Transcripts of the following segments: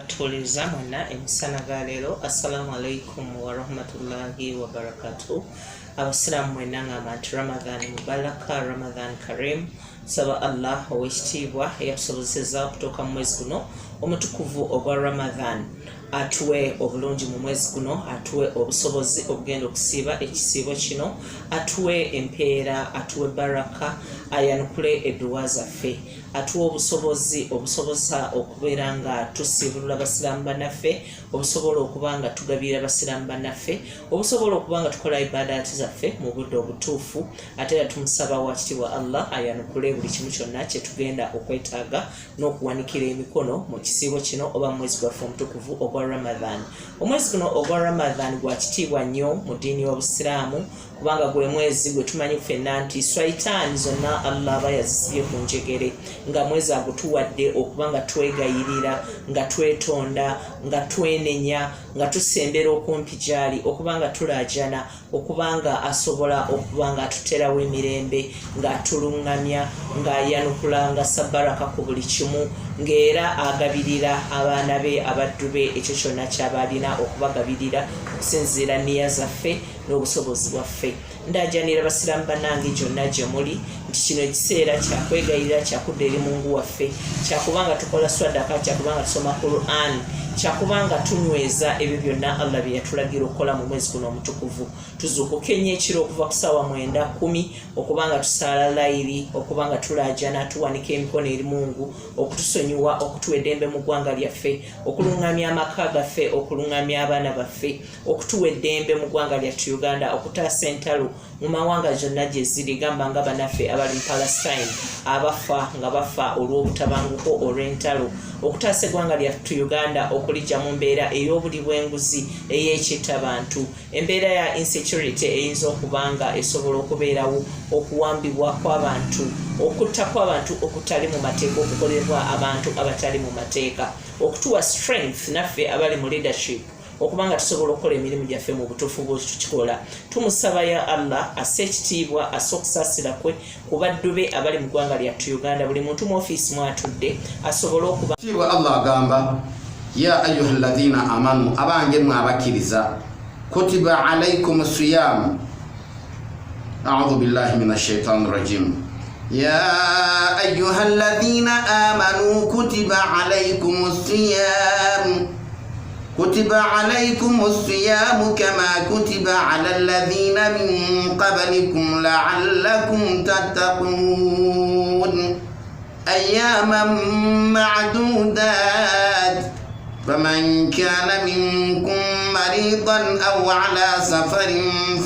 abatuliza mwana emisana ga leero. Assalamu alaikum wa rahmatullahi wa barakatuh. Abasiramu mwena ng'abantu Ramadan mubaraka, Ramadan karim. Saba Allah owekitiibwa eyakusobozeseza okutuuka mu mwezi guno omutukuvu ogwa Ramadan. Atuwe obulungi mu mwezi guno, atuwe obusobozi obugenda okusiiba ekisiibo kino, atuwe empeera, atuwe baraka, ayanukule edduwa zaffe, atuwe obusobozi obusoboza okubeera nga tusiibulula basiraamu bannaffe, obusobola okuba nga tugabira basiraamu bannaffe, obusobola okuba nga tukola ibadaati zaffe mu budde obutuufu. Ate era tumusaba wakitiibwa Allah ayanukule buli kimu kyonna kye tugenda okwetaaga n'okuwanikira emikono mu kisiibo kino oba mu mwezi gwaffe omutukuvu ogwa Ramadan. Omwezi guno ogwa Ramadan gwa kitiibwa nnyo mu ddiini y'Obusiraamu kubanga gwe mwezi gwe tumanyi ffenna nti swayitaani zonna Allah aba yazisibye ku njegere, nga mwezi agutuwadde okuba nga twegayirira, nga twetonda, nga twenenya, nga tusembera okumpi gy'ali, okuba nga tulaajana, okuba nga asobola okuba nga atuterawo emirembe, ng'atuluŋŋamya, ng'ayanukula, nga sabbaraka ku buli kimu, ng'era agabirira abaana be abaddu be ekyo kyonna ky'aba alina okubagabirira okusinziira nniya zaffe n'obusobozi bwaffe. Ndajanira basiraamu bannange gyonna gye muli nti kino ekiseera kyakwegayirira, kyakudda eri Mungu waffe, kyakubanga tukola swadaka, kyakubanga tusoma Quran, kyakubanga tunyweza ebyo byonna Allah bye yatulagira okukola mu mwezi guno omutukuvu. Tuzuukuke nnyo ekiro okuva ku ssaawa 9:10 okubanga tusaala layiri, okubanga tulaajana, tuwanika emikono eri Mungu okutusonyiwa, okutuwa eddembe mu ggwanga lyaffe, okuluŋŋamya amaka gaffe, okuluŋŋamya abaana baffe, okutuwa eddembe mu ggwanga lyattu Uganda, okutaasa entalo mu mawanga gyonna gye ziri, gamba nga bannaffe abali mu Palestine abafa nga bafa olw'obutabanguko olw'entalo, okutaasa eggwanga lyattu Uganda okulijja mu mbeera ey'obuli bw'enguzi ey'ekittabantu, embeera ya insecurity eyinza okubanga esobola okubeerawo, okuwambibwa kw'abantu, okutta kw'abantu okutali mu mateeka, okukolebwa abantu abatali mu mateeka, okutuwa strength naffe abali mu leadership okubanga tusobola okukola emirimu gyaffe mu butuufu bw'ekikikola. Tumusaba ya Allah asse ekitiibwa, asse okusaasira kwe ku baddu be abali mu ggwanga lyattu Uganda, buli muntu mu ofiisi mwatudde asobole okuba. Ekitiibwa Allah agamba ya ayuha alladhina amanu, abange mwe abakkiriza, kutiba alaykum siyam. A'udhu billahi minash shaitani rajim. Ya ayuha alladhina amanu kutiba alaykum siyam. كتب عليكم الصيام كما كتب على الذين من قبلكم لعلكم تتقون أياما معدودات فمن كان منكم مريضا أو على سفر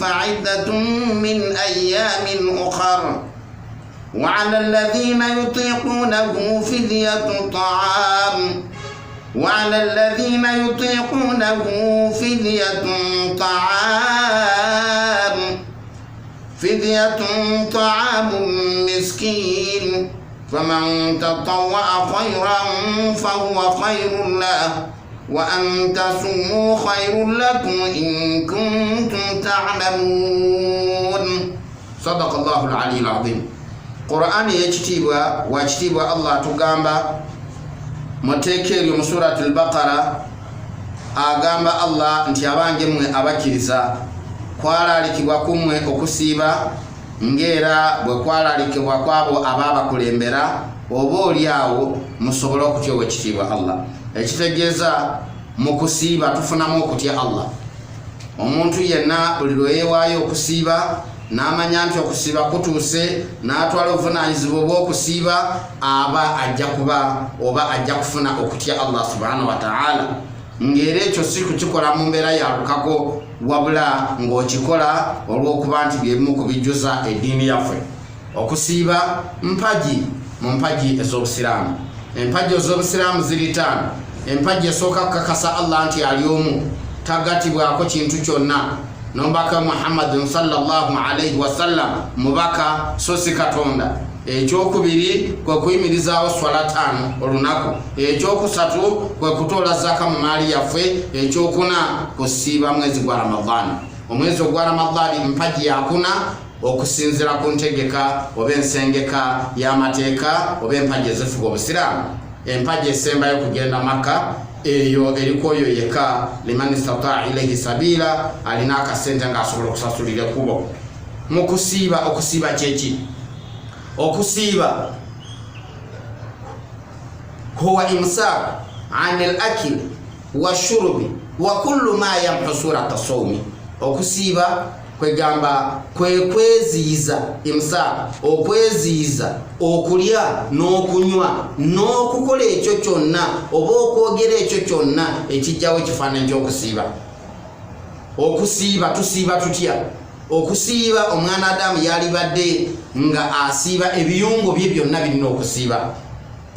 فعدة من أيام أخر وعلى الذين يطيقونه فدية طعام فدية طعام مسكين فمن تطوع خيرا فهو خير له وأن تصوموا خير لكم إن كنتم تعلمون. صدق الله العلي العظيم. قرآن يجتيبوا واجتيبوا الله تقامبا muteekeri mu surati al-Baqara agamba Allah nti abange mwe abakkiriza kwalaalikibwa kummwe okusiiba ng'era bwe kwalaalikibwa kwabo abaabakulembera, oba olyawo musobole okutya ow'ekitiibwa Allah. Ekitegeeza mu kusiiba tufunamu okutya Allah. Omuntu yenna buli lwe yeewaayo okusiiba n'amanya nti okusiiba kutuuse n'atwala obuvunaanyizibwa obw'okusiiba aba ajja kuba oba ajja kufuna okutya Allah subhanahu wa ta'ala, ng'era ekyo si kukikola mu mbeera ya lukako wabula ng'okikola olw'okuba nti byebimu ku bijjuza eddiini yaffe. Okusiiba mpagi mu mpagi ez'Obusiraamu. Empagi ez'Obusiraamu ziri 5. Empagi esooka kukakasa Allah nti ali omu, tagatibwako kintu kyonna, nombaka Muhammad sallallahu alayhi wa sallam mubaka so si Katonda. Ekyokubiri kwe kuyimirizaawo swala 5 olunaku. Ekyokusatu kwe kutoola zaka mu maali yaffe. Ekyokuna kusiiba mwezi gwa Ramadhani. Omwezi ogwa Ramadhani mpagi yakuna okusinzira ku ntegeka oba ensengeka y'amateeka oba empagi ezifuga Obusiraamu. Empagi esembayo kugenda Makka eyo erikoyo yeka liman istata ilayhi sabila alina akasente nga asobola okusasulira kubo. Okusiiba kyeki? Okusiiba huwa imsak anil akil wa shurbi wa kullu ma yamhu surata sawmi. Okusiiba kwegamba kweziiza imsa, okweziiza okulya n'okunywa n'okukola ekyo kyonna oba okwogera ekyo kyonna ekijjawo ekifaananyi ky'okusiiba. Okusiiba tusiiba tutya? Okusiiba omwana Adamu yalibadde nga asiiba ebiyungo bye byonna birina okusiiba.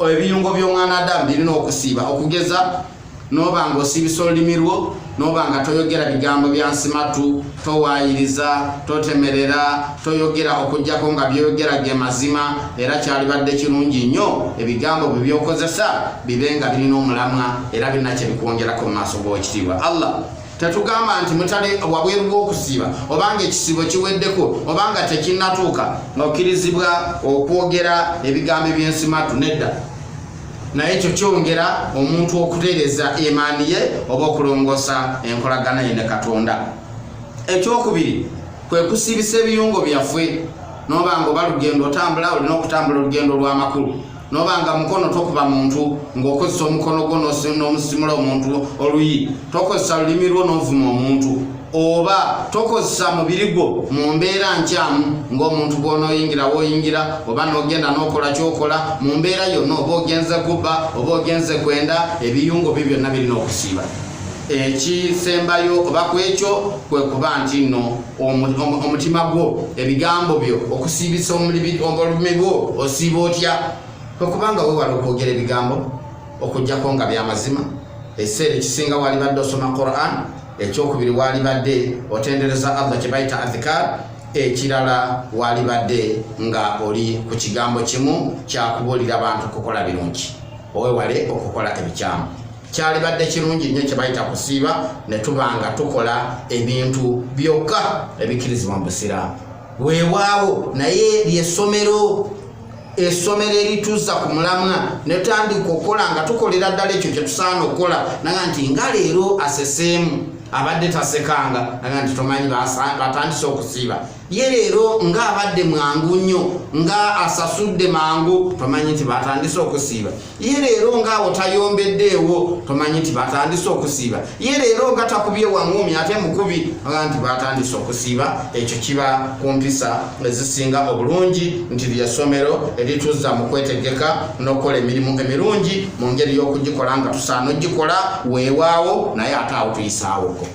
Ebiyungo by'omwana Adamu birina okusiiba, okugeza n'obanga osiibisa olulimi lwo, n'obanga toyogera bigambo bya nsimatu, towaayiriza, totemerera, toyogera okujjako nga byoyogera ge mazima, era kyalibadde kirungi nnyo ebigambo bye byokozesa bibe nga birina omulamwa era birina kye bikwongerako mu maaso g'ekitiibwa Allah. Tetugamba nti mutali wabweru bw'okusiiba obanga ekisiibo kiweddeko obanga tekinnatuuka ng'okkirizibwa okwogera ebigambo by'ensimatu, nedda. Naye ekyo kyongera omuntu okutereeza imaani ye oba okulongoosa enkolagana ye ne Katonda. Ekyokubiri kwe kusiibisa ebiyungo byaffe, n'obanga oba lugendo otambula olina okutambula olugendo lw'amakulu, n'obanga mukono tokuba muntu ng'okozesa omukono gwo n'omusimula omuntu oluyi, tokozesa lulimi lwo n'ovuma omuntu, oba tokozesa mubiri gwo mu mbeera nkyamu ng'omuntu gw'onooyingira w'oyingira oba n'ogenda n'okola ky'okola mu mbeera yonna, oba ogenze kubba oba ogenze kwenda, ebiyungo byo byonna birina okusiiba. Ekisembayo oba ku ekyo kwe kuba nti nno omutima gwo, ebigambo byo, okusiibisa olulimi lwo osiiba otya? Kwe kubanga weewala okwogera ebigambo okuggyako nga by'amazima. Ekiseera ekisinga walibadde osoma Quran, ekyokubiri walibadde otendereza Allah kye bayita adhikar, ekirala walibadde nga oli ku kigambo kimu kyakubuulira abantu kukola birungi, owewale okukola ebikyamu. Kyalibadde kirungi nnyo kye bayita kusiiba ne tubanga tukola ebintu byokka ebikkirizibwa mu Busiraamu. Weewaawo naye ly'essomero erituuza ku mulamwa ne tutandika okukola nga tukolera ddala ekyo kye tusaana okukola, naga nti nga leero aseseemu abadde tasekanga, naga nti tomanyi batandise okusiiba. Ye leero ng'abadde mwangu nnyo, nga asasudde mangu, tomanyi nti batandise okusiiba. Ye leero ng'awo tayombeddeewo, tomanyi nti batandise okusiiba. Ye leero nga takubye wangumi ate mukubi, naga nti batandise okusiiba. Ekyo kiba ku mpisa ezisinga obulungi nti ly'essomero erituuza mu kwetegeka n'okukola emirimu emirungi mu ngeri y'okugikola nga tusaana ogikola weewaawo, naye ate awo tuyisaawoko.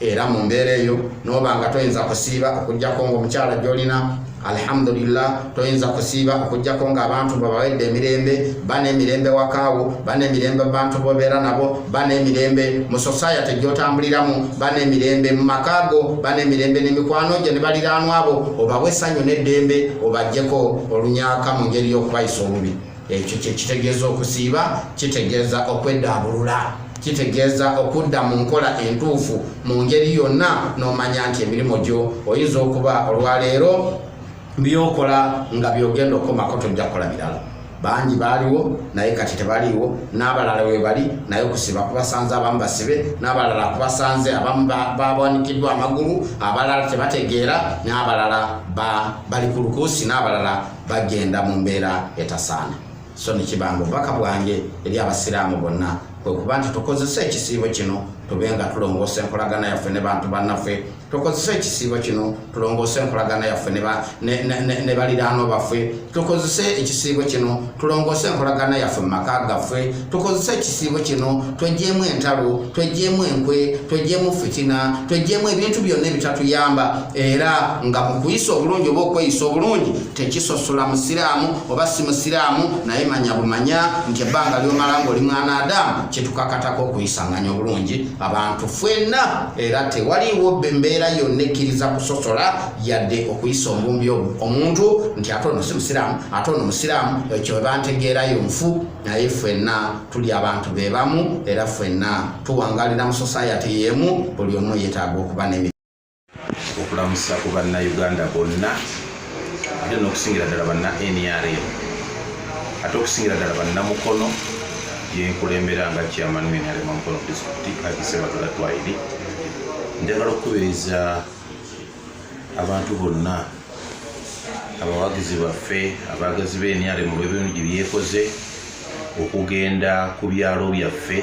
Era mu mbeera eyo n'obanga toyinza kusiiba okuggyako ng'omukyala gy'olina alhamdulillah, toyinza kusiiba okuggyako ng'abantu babawedde emirembe, bana emirembe wakaawo, bana emirembe bantu bobeera nabo, bana emirembe mu society gy'otambuliramu, bana emirembe mu makaago, bana emirembe n'emikwano gye ne baliraanwa abo, obawe essanyu n'eddembe, obaggyeko olunyaaka mu ngeri y'okubayisa obubi. Ekyo kye kitegeeza okusiiba, kitegeeza okweddabulula, kitegeeza okudda mu nkola entuufu mu ngeri yonna n'omanya nti emirimu gyo oyinza okuba olwaleero byokola nga byogenda okomako tojja kukola birala. Bangi baaliwo naye kati tebaliiwo, n'abalala we bali naye okusiba kubasanze abamu basibe, n'abalala kubasanze abamu babwanikiddwa amagulu, abalala tebategeera, n'abalala bali ku lukuusi, n'abalala bagenda mu mbeera etasaana. So nekibanga obubaka bwange eri abasiraamu bonna kwe kuba nti tukozesa ekisiibo kino tube nga tulongoosa enkolagana yaffe ne bantu bannaffe, tukozesa ekisiibo kino tulongoosa enkolagana yaffe ne baliraanwa baffe, tukozesa ekisiibo kino tulongoosa enkolagana yaffe mu maka gaffe, tukozesa ekisiibo kino tweggyemu entalo, tweggyemu enkwe, tweggyemu fitina, tweggyemu ebintu byonna ebitatuyamba, era nga mu kuyisa obulungi oba okweyisa obulungi tekisosola musiraamu oba si musiraamu, naye manya bumanya nti ebbanga ly'omala ng'oli mwana Adamu kyetukakatako okuyisanganya obulungi abantu ffenna, era tewaliiwo embeera yonna ekkiriza kusosola yadde okuyisa omubumbi omuntu nti ate ono si musiraamu, ate ono musiraamu, ekyo bantegeerayo nfu. Naye ffenna tuli abantu be bamu, era ffenna tuwangalira mu society y'emu, buli omu yeetaaga okuba okulamusa ku bannayuganda bonna ate n'okusingira ddala banna NRM, ate okusingira ddala bannamukono yenkulembera nga chairman w'ennyale mu Mukono district Ekisibo Twairi. Njagala okubiriza abantu bonna abawagizi baffe abagazi b'ennyale mu lw'ebirungi byekoze okugenda ku byalo byaffe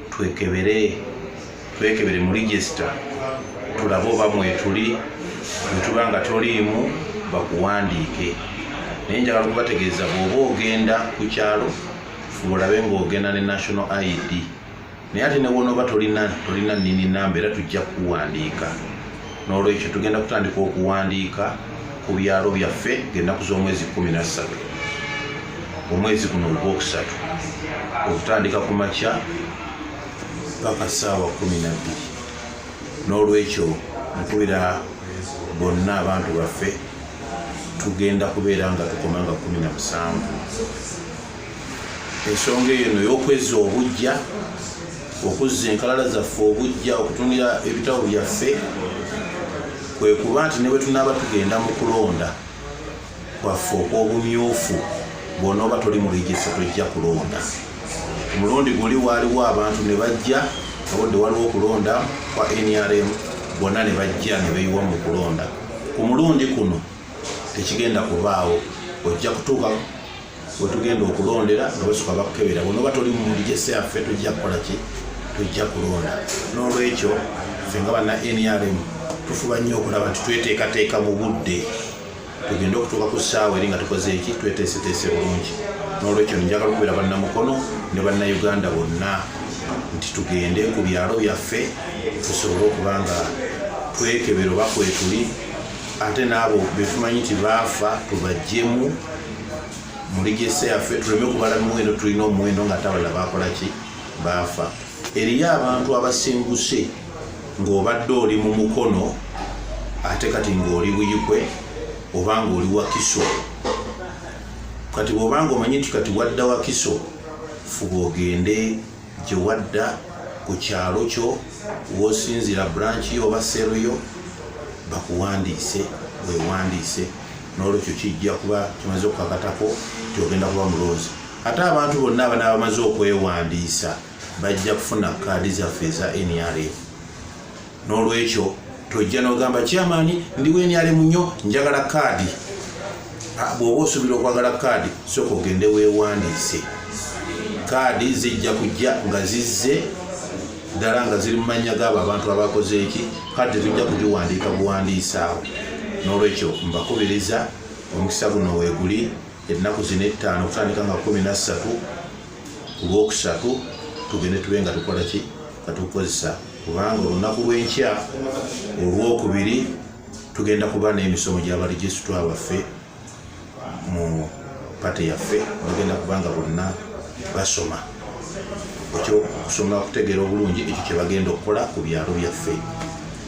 twekebere mu register tulabe oba mwetuli bwetuba nga toliimu bakuwandiike. Naye njagala kubategeeza bw'oba ogenda ku kyalo fuba olabe ng'ogenda ne national ID. Naye ate ne wonooba tolina nnini namba era tujja kuwandiika. N'olwekyo tugenda kutandika okuwandiika ku byalo byaffe ng'ennaku z'omwezi 13 omwezi guno ogwokusatu okutandika ku makya paka ssaawa 12. N'olwekyo nkubira bonna abantu baffe tugenda kubeera nga tukoma nga 17. Ensonga eno y'okwezza obujja okuzza enkalala zaffe obujja okutunira ebitabo byaffe kwe kuba nti ne bwe tunaaba tugenda mu kulonda kwaffe okw'obumyufu bw'onooba toli mu ligisa tojja kulonda. Omulundi guli waaliwo abantu ne bajja abodde waliwo okulonda kwa NRM bonna ne bajja ne beeyiwa mu kulonda. Ku mulundi kuno tekigenda kubaawo, ojja kutuuka we tugenda okulondera nga basooka bakukebera bw'onooba toli mu ligisa yaffe tojja kukola ki? Tojja kulonda. N'olwekyo ffe nga banna NRM tufuba nnyo okulaba nti tweteekateeka mu budde tugenda okutuuka ku ssaawa eri nga tukoze eki? Tweteeseteese bulungi. N'olwekyo njagala okubeera bannamukono ne bannayuganda bonna nti tugende ku byalo byaffe tusobole okuba nga twekebera oba kwetuli, ate n'abo betumanyi nti baafa tubajjemu mu ligese yaffe tuleme okubala muwendo tulina omuwendo nga tabala bakola ki? Baafa. Eriyo abantu abasinguse ng'obadde oli mu Mukono ate kati ng'oli Buyikwe oba ng'oli Wakiso. Kati bw'obanga omanyi nti kati wadda Wakiso fuba ogende gye wadda ku kyalo kyo w'osinzira branch yo oba sero yo bakuwandiise, weewandiise. N'olwekyo kijja kuba kimaze okukakatako nti ogenda kuba muloozi. Ate abantu bonna abanaaba bamaze okwewandiisa bajja kufuna kaadi zaffe eza NRM. N'olwekyo tojja n'ogamba chairman ndiwo NRM nnyo njagala kaadi. Bw'oba osuubira okwagala kaadi sooka ogende weewandiise. Kaadi zijja kujja nga zizze ddala nga ziri mu mannya g'abo abantu abakoze eki, kati tujja kugiwandiika buwandiisaawo. N'olwekyo mbakubiriza omukisa guno weeguli ennaku zino 5 kutandika nga 13 ku Lwokusatu tugende tube nga tukola ki? Nga tukozesa, kubanga olunaku lw'enkya Olwokubiri tugenda kuba n'emisomo gy'abaregisitwa baffe mu pate yaffe, tugenda kubanga bonna basoma. Ekyo kusoma kutegeera obulungi ekyo kye bagenda okukola ku byalo byaffe.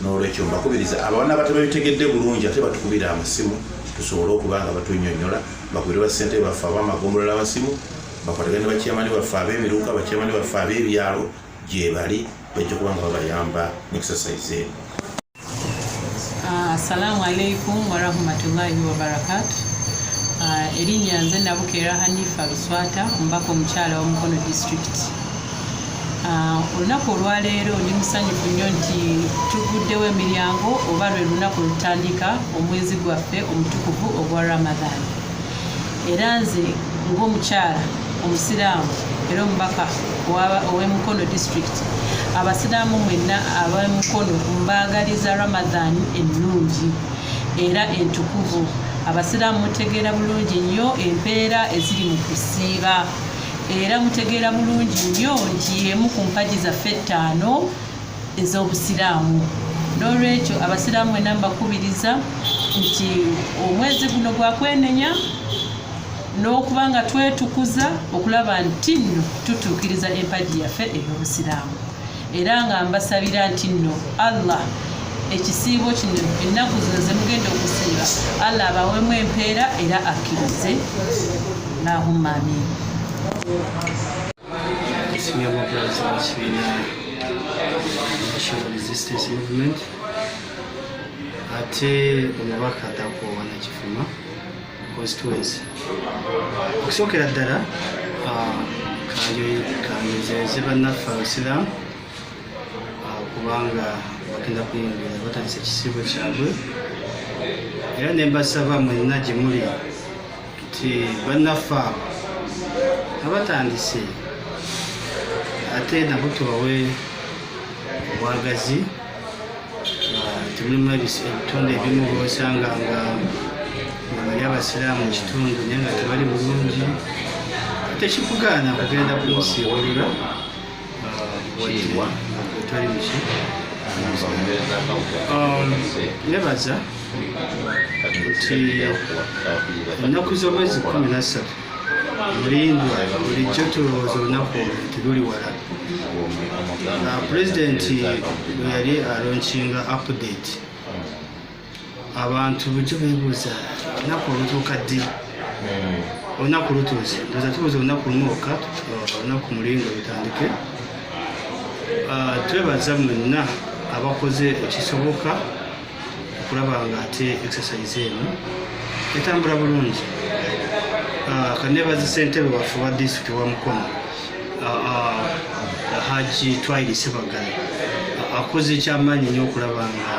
N'olwekyo mbakubiriza abaana abatebabitegedde bulungi ate batukubira amasimu tusobole okuba nga batunnyonnyola, bakubire bassente baffe ab'amagombolola abasimu, bakwatagane bakyamani baffe ab'emiruka, bakyamani baffe ab'ebyalo gye bali bajja kuba nga babayamba mu exercise eno. Assalamu alaikum warahmatullahi wabarakatu. Erinnya nze Nabukeera Hanifa Luswata, omubaka omukyala wa Mukono district. Olunaku olwaleero ndi musanyufu nnyo nti tuguddewo emiryango oba lwe lunaku lutandika omwezi gwaffe omutukuvu ogwa Ramadan. Era nze ng'omukyala omusiraamu era omubaka ow'e Mukono district, abasiraamu mwenna ab'e Mukono mbagaliza Ramadan ennungi era entukuvu. Abasiraamu mutegeera bulungi nnyo empeera eziri mu kusiiba, era mutegeera bulungi nnyo nti emu ku mpagi zaffe 5 ez'obusiraamu. N'olwekyo abasiraamu mwenna mbakubiriza nti omwezi guno gwakwenenya n'okuba nga twetukuza okulaba nti nno tutuukiriza empagi yaffe ey'obusiraamu. Era nga mbasabira nti nno Allah ekisiibo kino ennaku zino ze mugenda okusiiba Allah abaweemu empeera era akkirize. Allahumma amin. Senior Mobility National Resistance Movement ate omubaka Tako Wanakifuma constituency. Okusookera ddala kanjezeze bannaffe abasiraamu kubanga bagenda kuyingira batandisa ekisibo kyabwe era ne mbasaba mwenna gye muli nti bannaffe abo abatandise ate nabo tubawe obwagazi temulimu ebitundu ebimu bosanga nga bali abasiraamu mu kitundu naye nga tebali bulungi tekikugaana kugenda kumusiibulira toli muki yebaza nti ennaku z'omwezi 13 mulindwa bulijjo tulowooza olunaku nti luli wala pulezidenti bwe yali alonkinga update abantu bujjo beebuuza olunaku olutuuka ddi olunaku lutuuze ndoza tubuuza olunaku lumu okka olunaku mulingo lutandike twebaza mwenna abakoze ekisoboka okulaba nga ate exercise eno etambula bulungi kanebaza ssentebe waffe wa disitulikiti wa Mukono Haji Twairi Sebagala akoze ekyamaanyi nnyo okulaba nga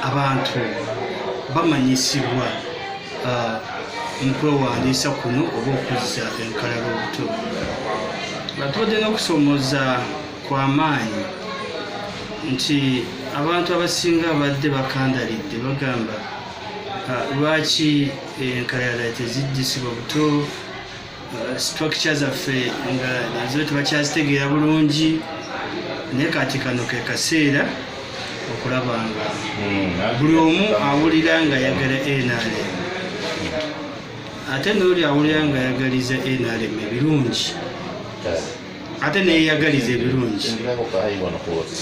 abantu bamanyisibwa mu kwewandiisa kuno oba okuzza enkalala obuto batubadde n'okusomooza kw'amaanyi nti abantu abasinga abadde bakandalidde bagamba lwaki enkalala teziddisibwa buto structure zaffe nga nazo tebakyazitegeera bulungi naye kati kano ke kaseera okulaba nga buli omu awulira nga ayagala NRM ate n'oli awulira nga ayagaliza NRM ebirungi ate neyeyagaliza ebirungi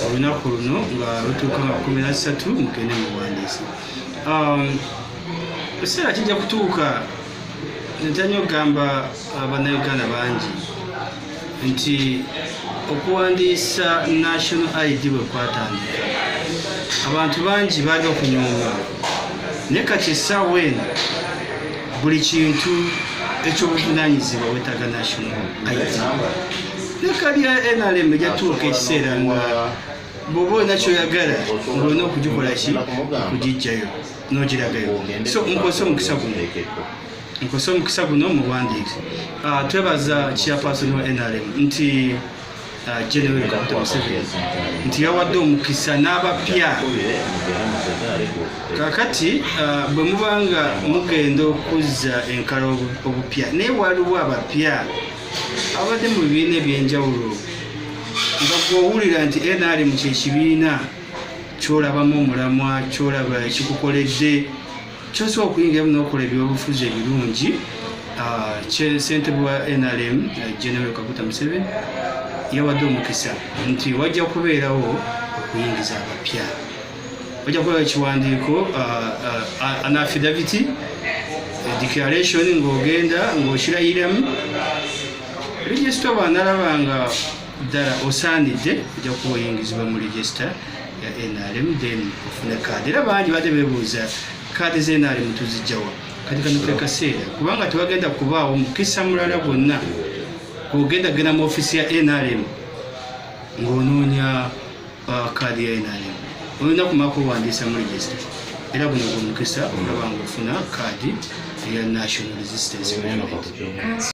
olunaku luno nga lutuuka nga 13 mugende muwandiisa ekiseera kijja kutuuka ntanya okugamba bannayuganda bangi nti okuwandiisa national ID bwe kwatandika abantu bangi baali okunyooma naye kati essaawa eno buli kintu ekyobuvunaanyizibwa wetaaga national ID nekalya NRM ejatuuka ekiseera nga bw'oba olina kyoyagala ng'olina okugikola ki okugijjayo n'ogiragayo so nkose omukisa guno muwandiike twebaza chairperson wa NRM nti General Kaguta Museveni nti yawadde omukisa n'abapya kakati bwe mubanga mugenda okuzza enkala obupya naye waliwo abapya abadde mu bibiina ebyenjawulo nga gw'owulira nti NRM kyekibiina kyolabamu omulamwa kyolaba ekikukoledde kyosobola okuyingiramu n'okola ebyobufuzi ebirungi ssentebe wa NRM General Kaguta Museveni yawadde omukisa nti wajja kubeerawo okuyingiza abapya wajja kubeerawo ekiwandiiko an affidavit declaration ng'ogenda ng'okirayiramu regisita bw'analaba nga ddala osaanidde ojja kuba oyingizibwa mu regisita ya NRM then ofune kaadi era bangi badde beebuuza kaadi za NRM tuzijjawa kati kano ke kaseera kubanga tewagenda kubaawo mukisa mulala gwonna ogenda genda mu ofisi ya NRM ng'onoonya kaadi ya NRM olina kumaka owandiisa mu regisita era guno gw'omukisa olaba nga ofuna kaadi eya national resistance movement